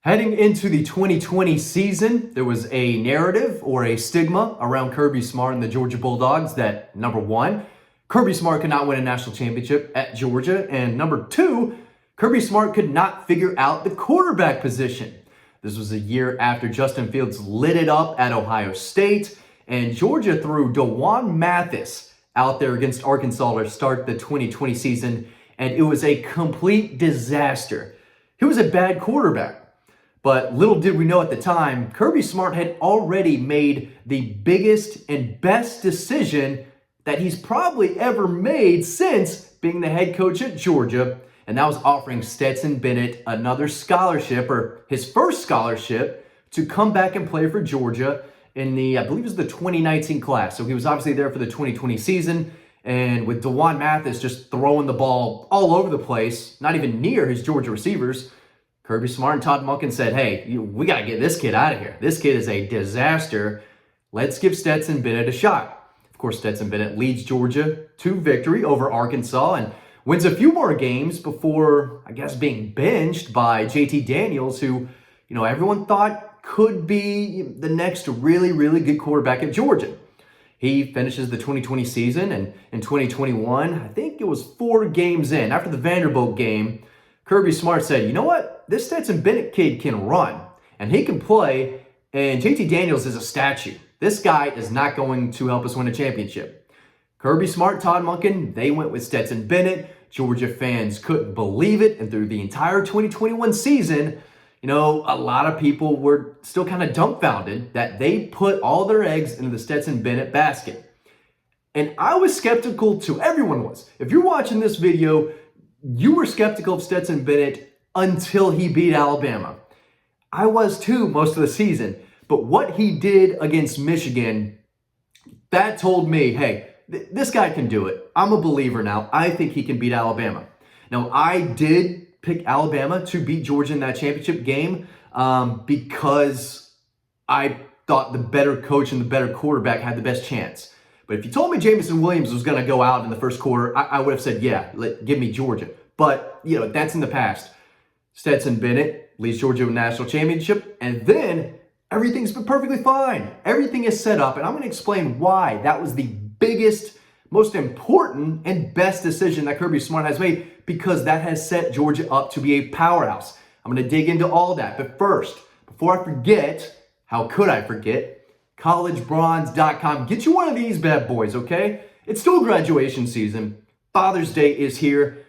Heading into the 2020 season, there was a narrative or a stigma around Kirby Smart and the Georgia Bulldogs that, number one, Kirby Smart could not win a national championship at Georgia, and number two, Kirby Smart could not figure out the quarterback position. This was a year after Justin Fields lit it up at Ohio State, and Georgia threw DeJuan Mathis out there against Arkansas to start the 2020 season, and it was a complete disaster. He was a bad quarterback. But little did we know at the time, Kirby Smart had already made the biggest and best decision that he's probably ever made since being the head coach at Georgia, and that was offering Stetson Bennett another scholarship, or his first scholarship, to come back and play for Georgia in the, I believe it was the 2019 class. So he was obviously there for the 2020 season, and with DeJuan Mathis just throwing the ball all over the place, not even near his Georgia receivers, Kirby Smart and Todd Monken said, hey, we got to get this kid out of here. This kid is a disaster. Let's give Stetson Bennett a shot. Of course, Stetson Bennett leads Georgia to victory over Arkansas and wins a few more games before, I guess, being benched by JT Daniels, who, everyone thought could be the next really, really good quarterback at Georgia. He finishes the 2020 season, and in 2021, I think it was 4 games in, after the Vanderbilt game, Kirby Smart said, you know what? This Stetson Bennett kid can run, and he can play, and JT Daniels is a statue. This guy is not going to help us win a championship. Kirby Smart, Todd Monken, they went with Stetson Bennett. Georgia fans couldn't believe it, and through the entire 2021 season, a lot of people were still kind of dumbfounded that they put all their eggs into the Stetson Bennett basket. And I was skeptical too. Everyone was. If you're watching this video, you were skeptical of Stetson Bennett until he beat Alabama. I was too most of the season. But what he did against Michigan, that told me, hey, this guy can do it. I'm a believer now. I think he can beat Alabama. Now, I did pick Alabama to beat Georgia in that championship game because I thought the better coach and the better quarterback had the best chance. But if you told me Jameson Williams was going to go out in the first quarter, I would have said, yeah, give me Georgia. But, that's in the past. Stetson Bennett leads Georgia to a national championship, and then everything's been perfectly fine. Everything is set up, and I'm going to explain why that was the biggest, most important, and best decision that Kirby Smart has made, because that has set Georgia up to be a powerhouse. I'm going to dig into all that. But first, before I forget, how could I forget? collegebronze.com. Get you one of these bad boys, okay? It's still graduation season. Father's Day is here.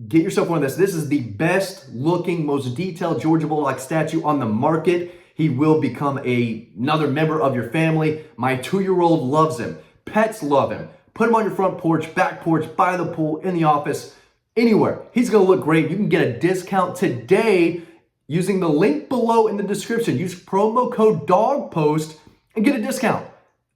Get yourself one of this. This is the best looking, most detailed Georgia Bulldog statue on the market. He will become another member of your family. My 2-year-old loves him. Pets love him. Put him on your front porch, back porch, by the pool, in the office, anywhere. He's going to look great. You can get a discount today using the link below in the description. Use promo code DOGPOST and get a discount.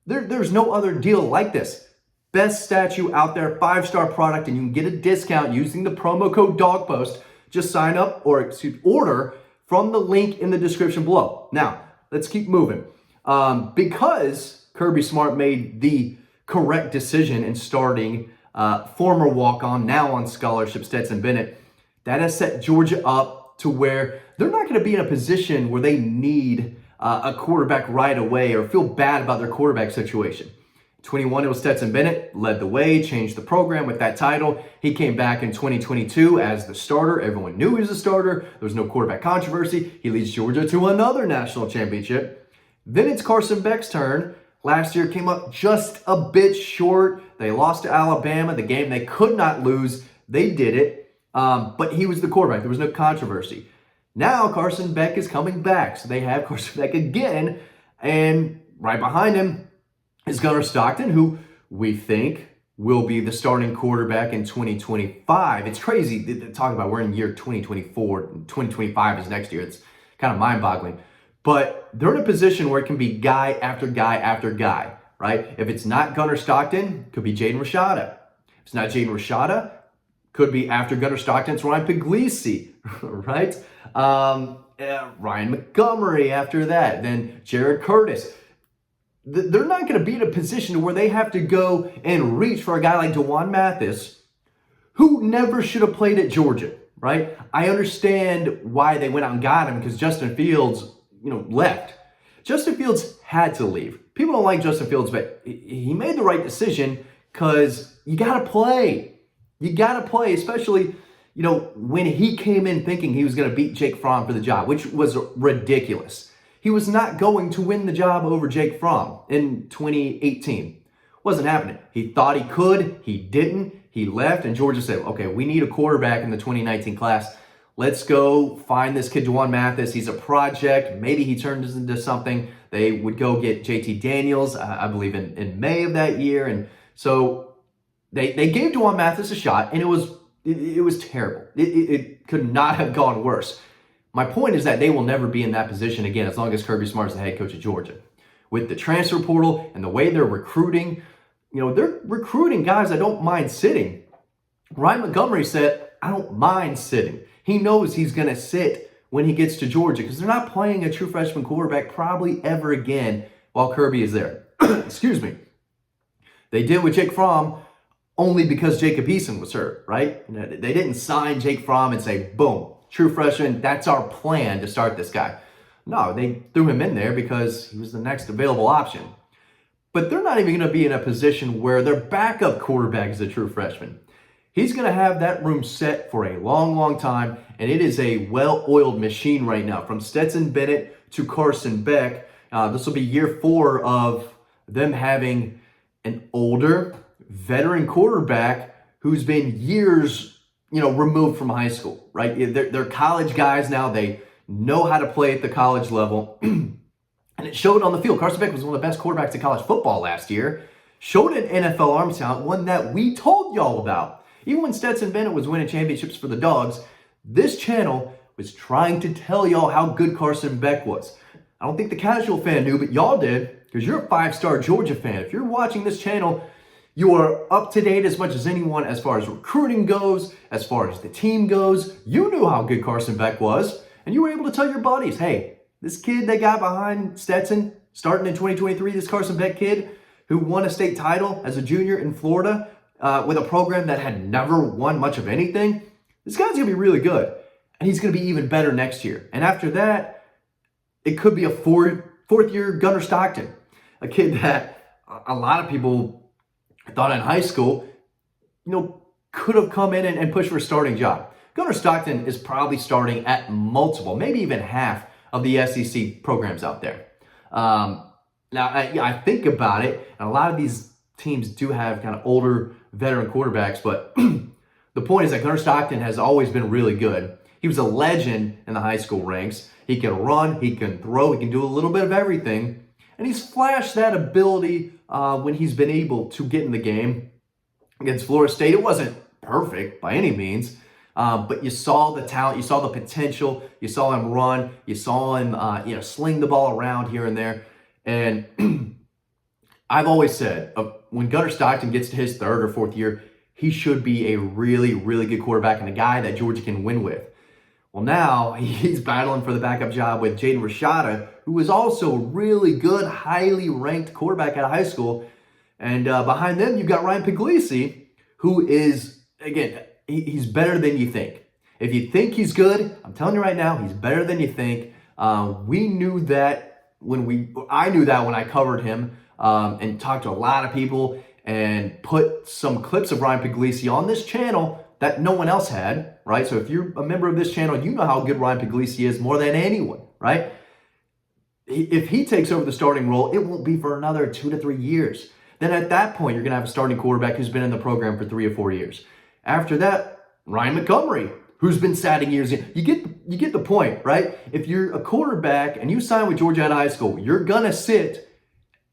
There's no other deal like this. Best statue out there, 5-star product, and you can get a discount using the promo code DOGPOST. Just sign up or order from the link in the description below. Now, let's keep moving. Because Kirby Smart made the correct decision in starting former walk-on, now on scholarship, Stetson Bennett, that has set Georgia up to where they're not going to be in a position where they need a quarterback right away or feel bad about their quarterback situation. 21, it was Stetson Bennett, led the way, changed the program with that title. He came back in 2022 as the starter. Everyone knew he was a starter. There was no quarterback controversy. He leads Georgia to another national championship. Then it's Carson Beck's turn. Last year came up just a bit short. They lost to Alabama, the game they could not lose. They did it, but he was the quarterback. There was no controversy. Now Carson Beck is coming back, so they have Carson Beck again, and right behind him is Gunnar Stockton, who we think will be the starting quarterback in 2025. It's crazy to talk about. We're in year 2024, and 2025 is next year. It's kind of mind-boggling. But they're in a position where it can be guy after guy after guy, right? If it's not Gunnar Stockton, it could be Jaden Rashada. If it's not Jaden Rashada, could be after Gunnar Stockton, it's Ryan Puglisi, right? Ryan Montgomery after that, then Jared Curtis. They're not going to be in a position where they have to go and reach for a guy like DeJuan Mathis, who never should have played at Georgia, right? I understand why they went out and got him because Justin Fields, left. Justin Fields had to leave. People don't like Justin Fields, but he made the right decision because you got to play. You got to play, especially, when he came in thinking he was going to beat Jake Fromm for the job, which was ridiculous. He was not going to win the job over Jake Fromm in 2018. Wasn't happening. He thought he could. He didn't. He left, and Georgia said, okay, we need a quarterback in the 2019 class. Let's go find this kid, Juwan Mathis. He's a project. Maybe he turns into something. They would go get JT Daniels, I believe, in May of that year. And so they gave Juwan Mathis a shot, and it was terrible. It could not have gone worse. My point is that they will never be in that position again as long as Kirby Smart's the head coach of Georgia. With the transfer portal and the way they're recruiting, they're recruiting guys that don't mind sitting. Ryan Montgomery said, I don't mind sitting. He knows he's going to sit when he gets to Georgia because they're not playing a true freshman quarterback probably ever again while Kirby is there. Excuse me. They did with Jake Fromm only because Jacob Eason was hurt, right? They didn't sign Jake Fromm and say, boom, true freshman, that's our plan to start this guy. No, they threw him in there because he was the next available option. But they're not even going to be in a position where their backup quarterback is a true freshman. He's going to have that room set for a long, long time, and it is a well-oiled machine right now. From Stetson Bennett to Carson Beck, this will be year 4 of them having an older, veteran quarterback who's been years, removed from high school, right? They're college guys now. They know how to play at the college level, and it showed on the field. Carson Beck was one of the best quarterbacks in college football last year. Showed an NFL arm talent, one that we told y'all about. Even when Stetson Bennett was winning championships for the Dogs, this channel was trying to tell y'all how good Carson Beck was. I don't think the casual fan knew, but y'all did, because you're a 5-star Georgia fan. If you're watching this channel, you are up to date as much as anyone as far as recruiting goes, as far as the team goes. You knew how good Carson Beck was, and you were able to tell your buddies, hey, this kid they got behind Stetson, starting in 2023, this Carson Beck kid who won a state title as a junior in Florida, with a program that had never won much of anything, this guy's going to be really good. And he's going to be even better next year. And after that, it could be a fourth-year Gunnar Stockton, a kid that a lot of people thought in high school, could have come in and pushed for a starting job. Gunnar Stockton is probably starting at multiple, maybe even half of the SEC programs out there. Now, I think about it, and a lot of these teams do have kind of older veteran quarterbacks, but the point is that Gunnar Stockton has always been really good. He was a legend in the high school ranks. He can run, he can throw, he can do a little bit of everything. And he's flashed that ability when he's been able to get in the game. Against Florida State, it wasn't perfect by any means, but you saw the talent, you saw the potential, you saw him run, you saw him sling the ball around here and there. And I've always said, when Gunnar Stockton gets to his 3rd or 4th year, he should be a really, really good quarterback and a guy that Georgia can win with. Well, now he's battling for the backup job with Jaden Rashada, who was also a really good, highly ranked quarterback out of high school. And behind them, you've got Ryan Puglisi, who is, again, he's better than you think. If you think he's good, I'm telling you right now, he's better than you think. We knew that I knew that when I covered him and talked to a lot of people and put some clips of Ryan Puglisi on this channel that no one else had, right? So if you're a member of this channel, you know how good Ryan Puglisi is more than anyone, right? If he takes over the starting role, it won't be for another 2 to 3 years. Then at that point, you're going to have a starting quarterback who's been in the program for 3 or 4 years. After that, Ryan Montgomery, who's been sat years in. You get the point, right? If you're a quarterback and you sign with Georgia out of high school, you're going to sit.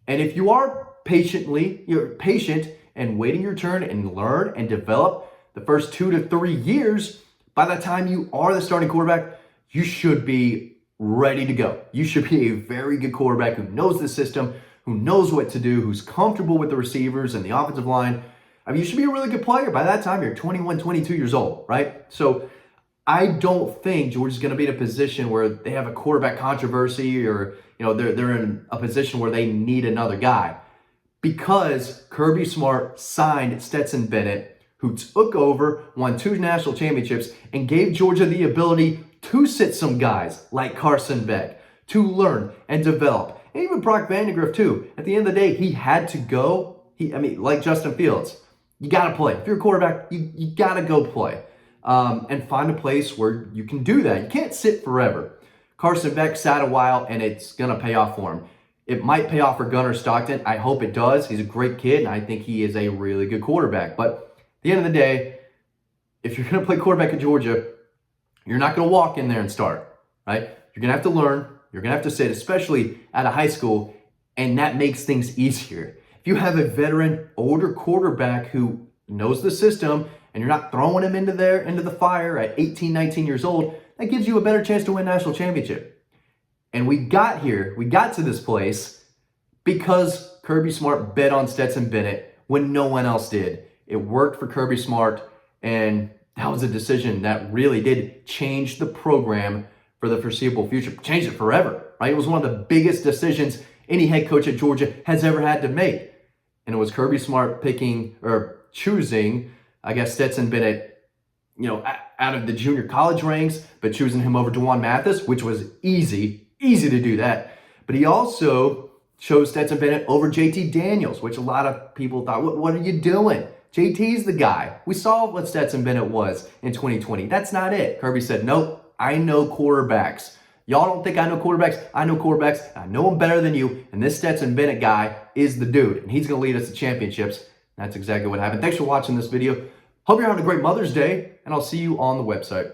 And if you are you're patient and waiting your turn and learn and develop the first 2 to 3 years, by the time you are the starting quarterback, you should be ready to go. You should be a very good quarterback who knows the system, who knows what to do, who's comfortable with the receivers and the offensive line. I mean, you should be a really good player. By that time, you're 21, 22 years old, right? So I don't think Georgia's going to be in a position where they have a quarterback controversy or, they're in a position where they need another guy, because Kirby Smart signed Stetson Bennett, who took over, won 2 national championships, and gave Georgia the ability to sit some guys like Carson Beck, to learn and develop. And even Brock Vandegrift too. At the end of the day, he had to go. Like Justin Fields, you got to play. If you're a quarterback, you got to go play. And find a place where you can do that. You can't sit forever. Carson Beck sat a while, and it's going to pay off for him. It might pay off for Gunnar Stockton. I hope it does. He's a great kid, and I think he is a really good quarterback. But at the end of the day, if you're going to play quarterback at Georgia, you're not going to walk in there and start, right? You're going to have to learn. You're going to have to sit, especially at a high school, and that makes things easier. If you have a veteran, older quarterback who knows the system, and you're not throwing him into the fire at 18, 19 years old, that gives you a better chance to win a national championship. And we got to this place because Kirby Smart bet on Stetson Bennett when no one else did. It worked for Kirby Smart, and that was a decision that really did change the program for the foreseeable future. Changed it forever, right? It was one of the biggest decisions any head coach at Georgia has ever had to make. And it was Kirby Smart choosing, I guess, Stetson Bennett, out of the junior college ranks, but choosing him over D'Wan Mathis, which was easy to do that. But he also chose Stetson Bennett over JT Daniels, which a lot of people thought, what are you doing? JT's the guy. We saw what Stetson Bennett was in 2020. That's not it. Kirby said, nope, I know quarterbacks. Y'all don't think I know quarterbacks? I know quarterbacks. I know them better than you. And this Stetson Bennett guy is the dude. And he's going to lead us to championships. That's exactly what happened. Thanks for watching this video. Hope you're having a great Mother's Day. And I'll see you on the website.